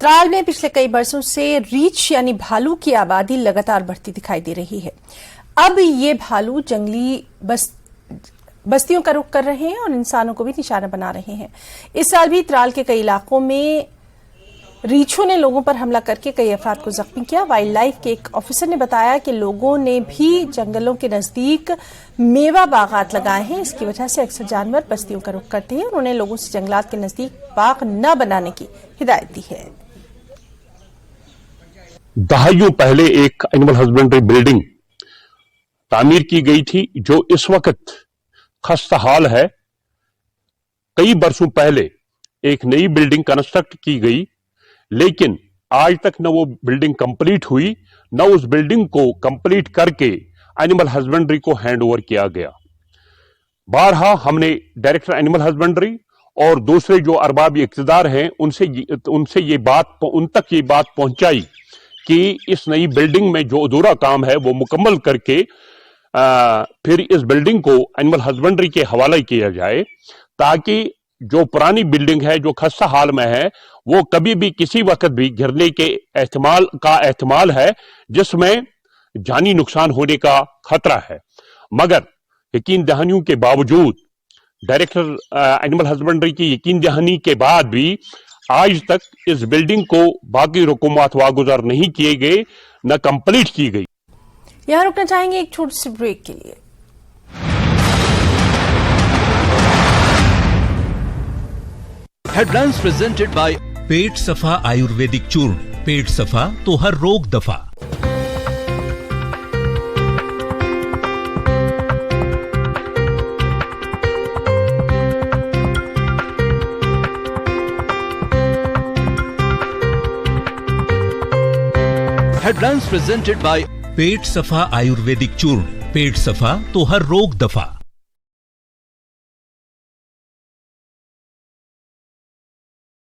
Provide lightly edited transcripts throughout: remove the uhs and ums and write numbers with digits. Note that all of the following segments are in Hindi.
त्राल में पिछले कई बरसों से रीछ यानी भालू की आबादी लगातार बढ़ती दिखाई दे रही है। अब ये भालू जंगली बस्तियों का रुख कर रहे हैं और इंसानों को भी निशाना बना रहे हैं। इस साल भी त्राल के कई इलाकों में रीछों ने लोगों पर हमला करके कई अफराद को जख्मी किया। वाइल्ड लाइफ के एक ऑफिसर ने बताया कि लोगों ने भी जंगलों के नजदीक मेवा बागात लगाए हैं। इसकी वजह से अक्सर जानवर बस्तियों का रुख करते हैं। उन्होंने लोगों से जंगलात के नजदीक बाग न बनाने की हिदायत दी है। दहाइयों पहले एक एनिमल हस्बेंड्री बिल्डिंग तामीर की गई थी जो इस वक्त खस्ता हाल है। कई बरसों पहले एक नई बिल्डिंग कंस्ट्रक्ट की गई, लेकिन आज तक न वो बिल्डिंग कंप्लीट हुई, न उस बिल्डिंग को कंप्लीट करके एनिमल हस्बेंड्री को हैंड ओवर किया गया। बारहा हमने डायरेक्टर एनिमल हस्बेंड्री और दूसरे जो अरबाब इख्तिदार हैं उनसे ये बात उन तक ये बात पहुंचाई कि इस नई बिल्डिंग में जो अधूरा काम है वो मुकम्मल करके फिर इस बिल्डिंग को एनिमल हस्बेंड्री के हवाले किया जाए, ताकि जो पुरानी बिल्डिंग है जो खस्ता हाल में है वो कभी भी किसी वक्त भी गिरने के एहतमाल है, जिसमें जानी नुकसान होने का खतरा है। मगर यकीन दहानियों के बावजूद, डायरेक्टर एनिमल हस्बेंड्री की यकीन दहानी के बाद भी आज तक इस बिल्डिंग को बाकी रकूमात वागुजार नहीं किए गए, न कंप्लीट की गई। यहां रुकना चाहेंगे एक छोटी सी ब्रेक के लिए। हेडलाइंस प्रेजेंटेड बाय पेट सफा आयुर्वेदिक चूर्ण। पेट सफा तो हर रोग दफा। हेडलाइंस प्रेजेंटेड बाय पेट सफा आयुर्वेदिक चूर्ण। पेट सफा तो हर रोग दफा।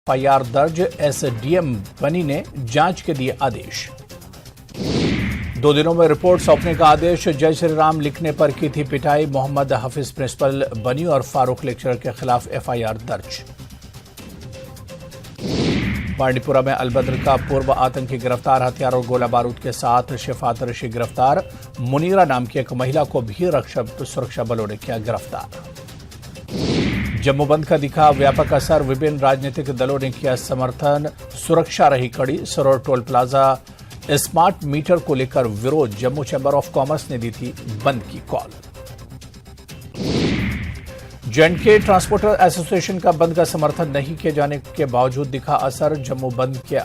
एफआईआर दर्ज, एसडीएम बनी ने जांच के दिए आदेश। 2 दिनों में रिपोर्ट सौंपने का आदेश। जय श्री राम लिखने पर की थी पिटाई। मोहम्मद हाफिज प्रिंसिपल बनी और फारूक लेक्चरर के खिलाफ एफआईआर दर्ज। बांडीपुरा में अलबद्र का पूर्व आतंकी गिरफ्तार। हथियार और गोला बारूद के साथ शिफात ऋषि गिरफ्तार। मुनीरा नाम की एक महिला को भी सुरक्षा बलों ने किया गिरफ्तार। जम्मू बंद का दिखा व्यापक असर। विभिन्न राजनीतिक दलों ने किया समर्थन। सुरक्षा रही कड़ी। सरोवर टोल प्लाजा स्मार्ट मीटर को लेकर विरोध। जम्मू चैंबर ऑफ कॉमर्स ने दी थी बंद की कॉल। J&K ट्रांसपोर्टर एसोसिएशन का बंद का समर्थन नहीं किए जाने के बावजूद दिखा असर। जम्मू बंद के